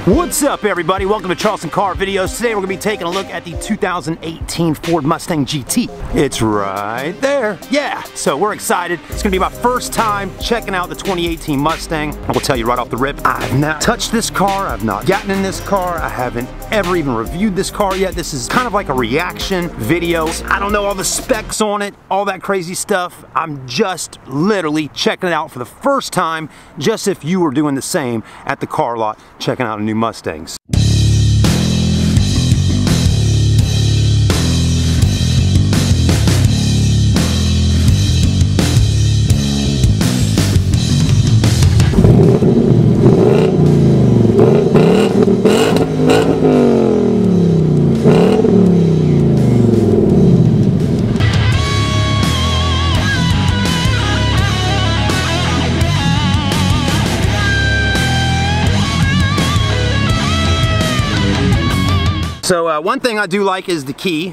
What's up, everybody? Welcome to Charleston Car Videos. Today we're going to be taking a look at the 2018 Ford Mustang GT. It's right there. Yeah, so we're excited. It's going to be my first time checking out the 2018 Mustang. I will tell you right off the rip, I've not touched this car. I've not gotten in this car. I haven't ever even reviewed this car yet. This is kind of like a reaction video. I don't know all the specs on it, all that crazy stuff. I'm just literally checking it out for the first time, just if you were doing the same at the car lot, checking out a new Mustangs. So one thing I do like is the key.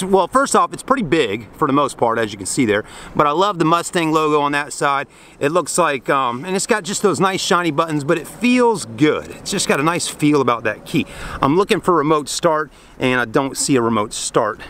Well, first off, it's pretty big for the most part, as you can see there. But I love the Mustang logo on that side. It looks like, and it's got just those nice shiny buttons, but it feels good. It's just got a nice feel about that key. I'm looking for remote start, and I don't see a remote start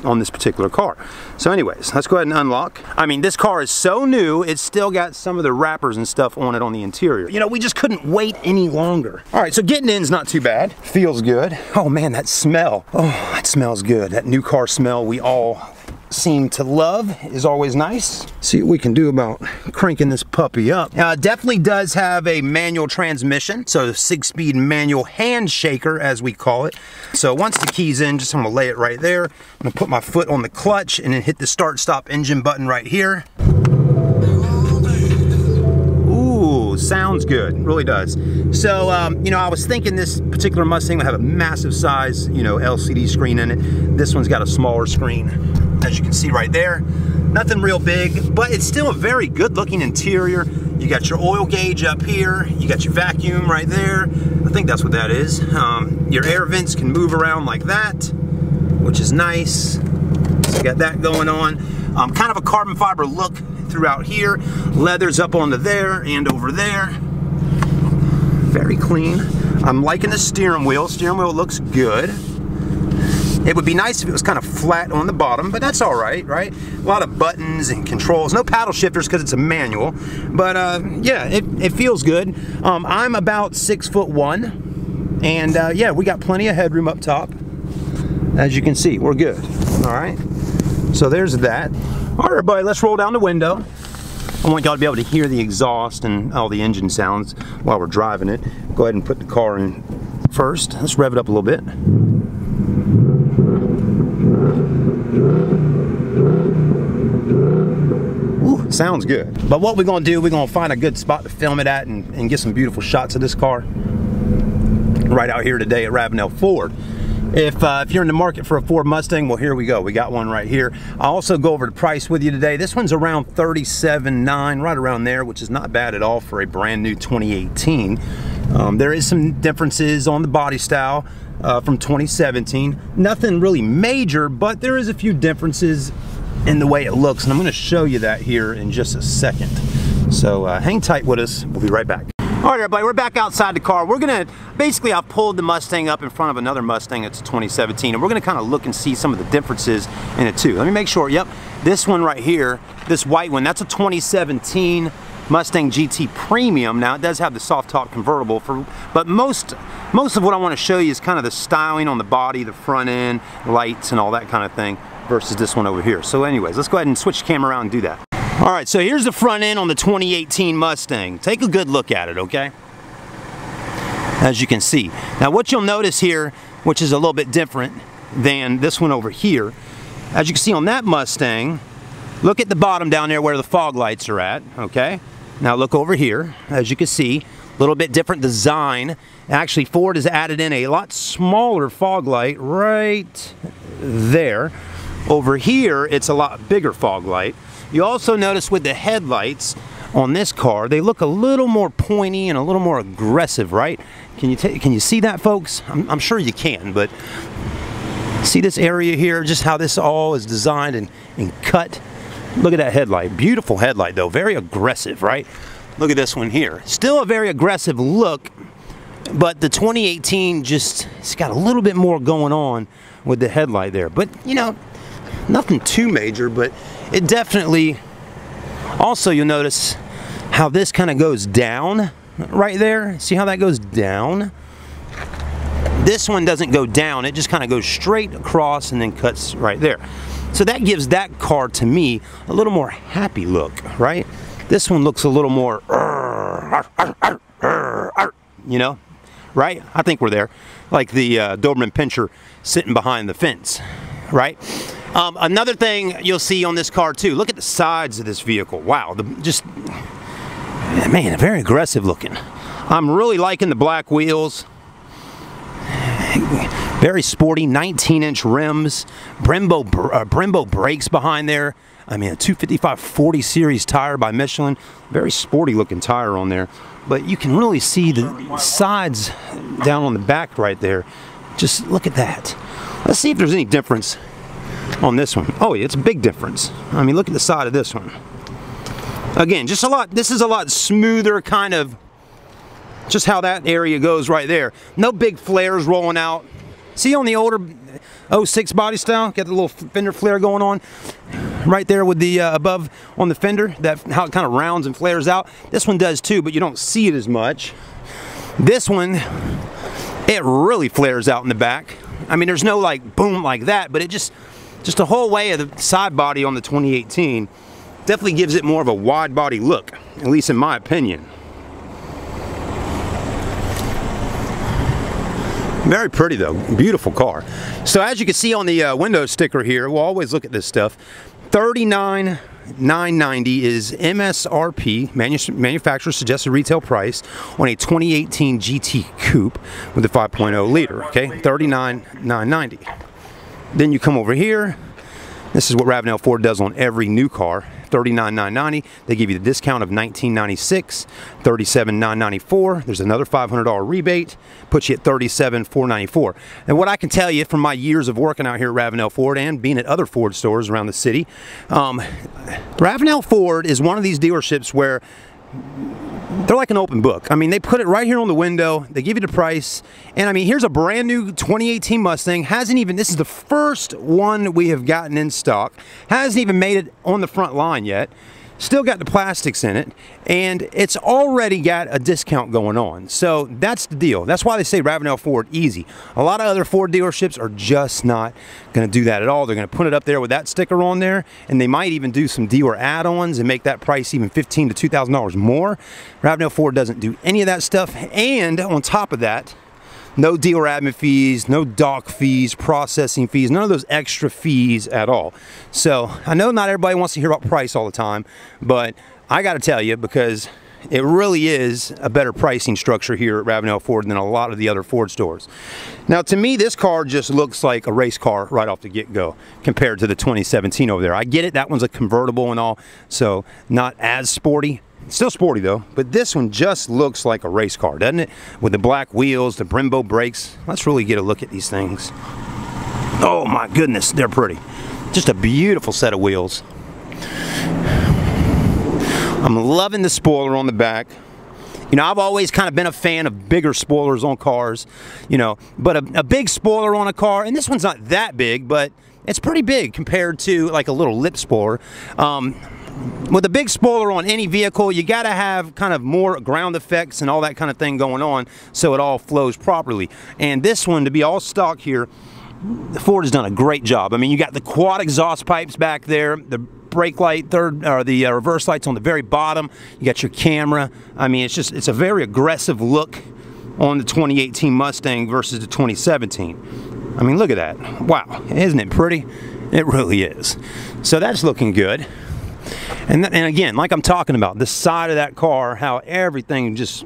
on this particular car. So anyways, let's go ahead and unlock. I mean, this car is so new, it's still got some of the wrappers and stuff on it on the interior. You know, we just couldn't wait any longer. All right, so getting in's not too bad. Feels good. Oh man, that smell. Oh, that smells good. That new car smell we all seem to love is always nice. See what we can do about cranking this puppy up. Now, it definitely does have a manual transmission, so 6-speed manual hand shaker, as we call it. So once the key's in, I'm gonna lay it right there. I'm gonna put my foot on the clutch and then hit the start stop engine button right here. Ooh, sounds good, really does. So, you know, I was thinking this particular Mustang would have a massive size, you know, LCD screen in it. This one's got a smaller screen, as you can see right there. Nothing real big, but it's still a very good looking interior. You got your oil gauge up here. You got your vacuum right there. I think that's what that is. Your air vents can move around like that, which is nice. So you got that going on. Kind of a carbon fiber look throughout here. Leather's up onto there and over there. Very clean. I'm liking the steering wheel. Steering wheel looks good. It would be nice if it was kind of flat on the bottom, but that's all right, right? A lot of buttons and controls. No paddle shifters because it's a manual, but yeah, it feels good. I'm about 6'1", and yeah, we got plenty of headroom up top. As you can see, we're good. All right, so there's that. All right, everybody, let's roll down the window. I want y'all to be able to hear the exhaust and all the engine sounds while we're driving it. Go ahead and put the car in first. Let's rev it up a little bit. Ooh, sounds good. But what we're gonna do, we're gonna find a good spot to film it at and get some beautiful shots of this car right out here today at Ravenel Ford. If you're in the market for a Ford Mustang, well, here we go. We got one right here. I'll also go over the price with you today. This one's around $37,900, right around there, which is not bad at all for a brand new 2018. There is some differences on the body style from 2017. Nothing really major, but there is a few differences in the way it looks, and I'm going to show you that here in just a second. So hang tight with us. We'll be right back. All right, everybody, we're back outside the car. We're gonna, basically, I've pulled the Mustang up in front of another Mustang that's a 2017, and we're gonna kind of look and see some of the differences in it too. Let me make sure, yep, this one right here, this white one, that's a 2017 Mustang GT Premium. Now, it does have the soft top convertible, but most of what I wanna show you is kind of the styling on the body, the front end, lights, and all that kind of thing, versus this one over here. So anyways, let's go ahead and switch the camera around and do that. All right, so here's the front end on the 2018 Mustang. Take a good look at it, okay? As you can see. Now what you'll notice here, which is a little bit different than this one over here, as you can see on that Mustang, look at the bottom down there where the fog lights are at, okay? Now look over here, as you can see, a little bit different design. Actually, Ford has added in a lot smaller fog light right there. Over here, it's a lot bigger fog light. You also notice with the headlights on this car, they look a little more pointy and a little more aggressive, right? Can you see that, folks? I'm sure you can, but see this area here, just how this all is designed and cut. Look at that headlight. Beautiful headlight, though. Very aggressive, right? Look at this one here. Still a very aggressive look, but the 2018 it's got a little bit more going on with the headlight there. But, you know, nothing too major, but it definitely... Also, you'll notice how this kind of goes down right there. See how that goes down? This one doesn't go down. It just kind of goes straight across and then cuts right there. So that gives that car, to me, a little more happy look, right? This one looks a little more, you know, right? I think we're there. Like the Doberman Pinscher sitting behind the fence, right? Another thing you'll see on this car too, look at the sides of this vehicle. Wow, man, very aggressive looking. I'm really liking the black wheels. Very sporty, 19-inch rims, Brembo brakes behind there. I mean, a 255 40 series tire by Michelin. Very sporty looking tire on there. But you can really see the sides down on the back right there. Just look at that. Let's see if there's any difference on this one. Oh yeah, it's a big difference. I mean, look at the side of this one. Again, just a lot, this is a lot smoother, kind of just how that area goes right there. No big flares rolling out. See on the older 06 body style, got the little fender flare going on right there with the above on the fender, that how it kind of rounds and flares out. This one does too, but you don't see it as much. This one, it really flares out in the back. I mean, there's no like boom like that, but it just the whole way of the side body on the 2018 definitely gives it more of a wide body look, at least in my opinion. Very pretty though, beautiful car. So as you can see on the window sticker here, we'll always look at this stuff. $39,990 is MSRP, manufacturer suggested retail price, on a 2018 GT Coupe with a 5.0 liter, okay? $39,990. Then you come over here. This is what Ravenel Ford does on every new car. $39,990. They give you the discount of $19.96, $37,994. There's another $500 rebate, puts you at $37,494. And what I can tell you from my years of working out here at Ravenel Ford and being at other Ford stores around the city, Ravenel Ford is one of these dealerships where they're like an open book. I mean, they put it right here on the window, they give you the price, and I mean, here's a brand new 2018 Mustang, this is the first one we have gotten in stock, hasn't even made it on the front line yet, still got the plastics in it, and it's already got a discount going on. So that's the deal. That's why they say Ravenel Ford easy. A lot of other Ford dealerships are just not going to do that at all. They're going to put it up there with that sticker on there, and they might even do some dealer add-ons and make that price even $1,500 to $2,000 more. Ravenel Ford doesn't do any of that stuff, and on top of that, no dealer admin fees, no dock fees, processing fees, none of those extra fees at all. So I know not everybody wants to hear about price all the time, but I got to tell you, because it really is a better pricing structure here at Ravenel Ford than a lot of the other Ford stores. Now, to me, this car just looks like a race car right off the get-go compared to the 2017 over there. I get it, that one's a convertible and all, so not as sporty. Still sporty though, but this one just looks like a race car, doesn't it? With the black wheels, the Brembo brakes. Let's really get a look at these things. Oh my goodness, they're pretty. Just a beautiful set of wheels. I'm loving the spoiler on the back. You know, I've always kind of been a fan of bigger spoilers on cars, you know, but a big spoiler on a car, and this one's not that big, but it's pretty big compared to like a little lip spoiler. With a big spoiler on any vehicle, you got to have kind of more ground effects and all that kind of thing going on so it all flows properly. And this one, to be all stock here, Ford has done a great job. I mean, you got the quad exhaust pipes back there, the brake light, the reverse lights on the very bottom. You got your camera. I mean, it's a very aggressive look on the 2018 Mustang versus the 2017. I mean, look at that. Wow, isn't it pretty? It really is. So that's looking good. And again, like I'm talking about, the side of that car, how everything just,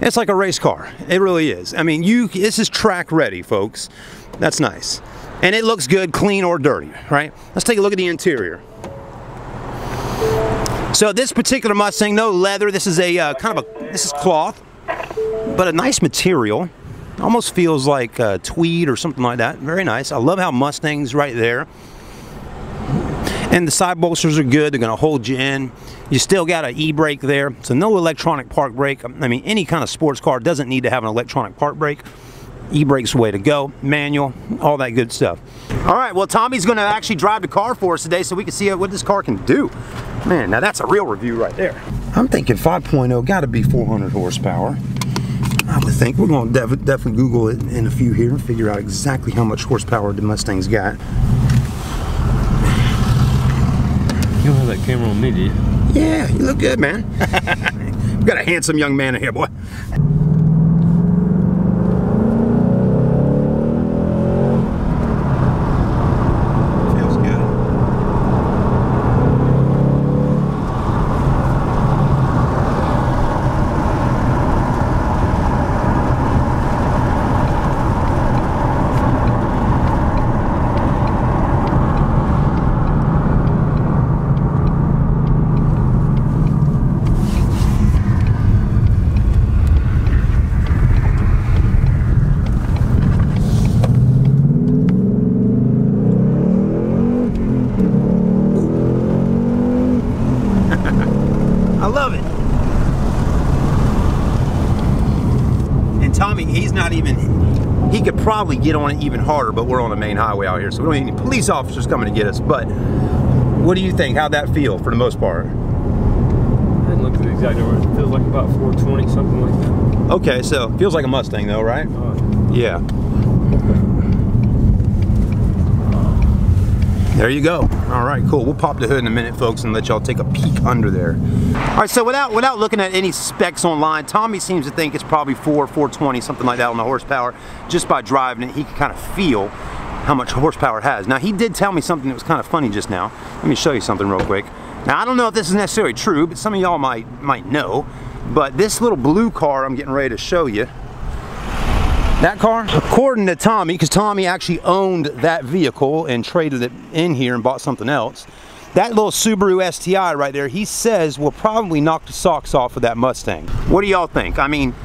it's like a race car. It really is. I mean, this is track ready, folks. That's nice. And it looks good, clean or dirty, right? Let's take a look at the interior. So this particular Mustang, no leather. This is a this is cloth, but a nice material. Almost feels like tweed or something like that. Very nice. I love how Mustang's right there. And the side bolsters are good. They're going to hold you in. You still got an e-brake there. So no electronic park brake. I mean, any kind of sports car doesn't need to have an electronic park brake. E-brake's the way to go. Manual, all that good stuff. All right, well, Tommy's going to actually drive the car for us today so we can see what this car can do. Man, now that's a real review right there. I'm thinking 5.0 got to be 400 horsepower. I would think. We're going to definitely Google it in a few here and figure out exactly how much horsepower the Mustang's got. You don't have that camera on me, do you? Yeah, you look good, man. We've got a handsome young man in here, boy. Feels good. I love it. And Tommy, he's not even, he could probably get on it even harder, but we're on a main highway out here, so we don't need any police officers coming to get us. But what do you think? How'd that feel for the most part? I didn't look at the exact number. It feels like about 420, something like that. Okay, so feels like a Mustang though, right? Yeah. There you go. All right, cool. We'll pop the hood in a minute, folks, and let y'all take a peek under there. All right, so without looking at any specs online, Tommy seems to think it's probably 420, something like that on the horsepower. Just by driving it, he can kind of feel how much horsepower it has. Now, he did tell me something that was kind of funny just now. Let me show you something real quick. Now, I don't know if this is necessarily true, but some of y'all might know. But this little blue car I'm getting ready to show you, that car, according to Tommy, because Tommy actually owned that vehicle and traded it in here and bought something else, that little Subaru STI right there, he says will probably knock the socks off of that Mustang. What do y'all think? I mean,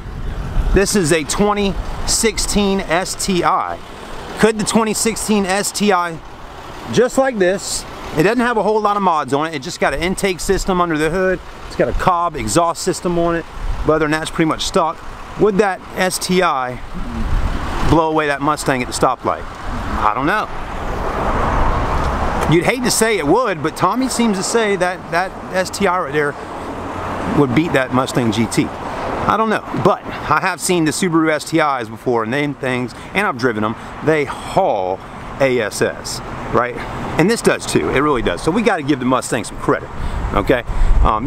this is a 2016 STI. Could the 2016 STI, just like this, it doesn't have a whole lot of mods on it, it just got an intake system under the hood, it's got a Cobb exhaust system on it, but other than that, it's pretty much stock. Would that STI blow away that Mustang at the stoplight? I don't know. You'd hate to say it would, but Tommy seems to say that that STI right there would beat that Mustang GT. I don't know, but I have seen the Subaru STIs before, and them things, and I've driven them, they haul ASS, right? And this does too, it really does. So we got to give the Mustang some credit, okay?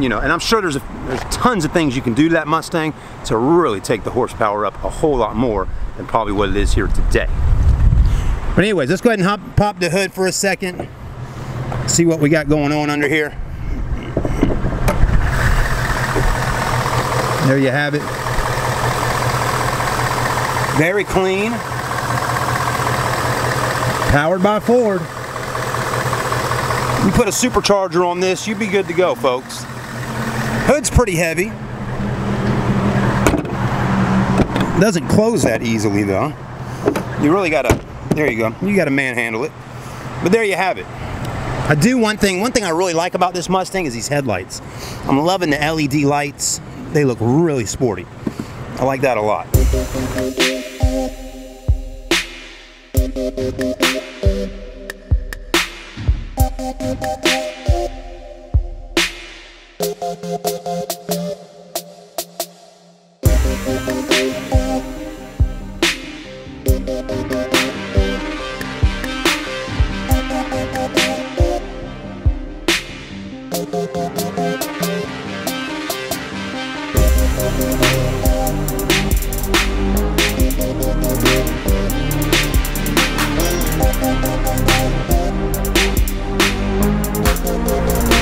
You know, and I'm sure there's tons of things you can do to that Mustang to really take the horsepower up a whole lot more than probably what it is here today. But anyways, let's go ahead and pop the hood for a second, see what we got going on under here. There you have it. Very clean. Powered by Ford. You put a supercharger on this, you'd be good to go, folks. Hood's pretty heavy. Doesn't close that easily though. You really gotta, there you go, you gotta manhandle it. But there you have it. I do one thing I really like about this Mustang is these headlights. I'm loving the LED lights. They look really sporty. I like that a lot.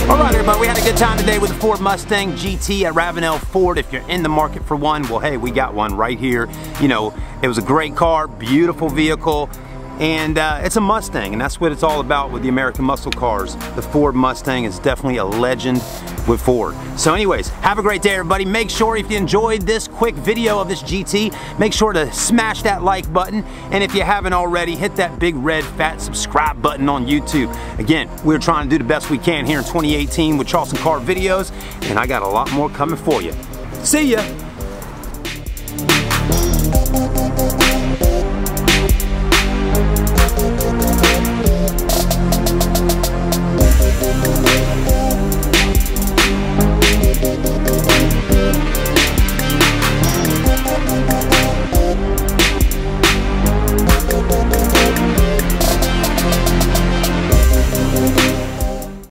Alright everybody, we had a good time today with the Ford Mustang GT at Ravenel Ford. If you're in the market for one, well hey, we got one right here. You know, it was a great car, beautiful vehicle, and it's a Mustang, and that's what it's all about with the American muscle cars. The Ford Mustang is definitely a legend, with Ford. So anyways, have a great day, everybody. Make sure if you enjoyed this quick video of this GT, make sure to smash that like button. And if you haven't already, hit that big red fat subscribe button on YouTube. Again, we're trying to do the best we can here in 2018 with Charleston Car videos, and I got a lot more coming for you. See ya.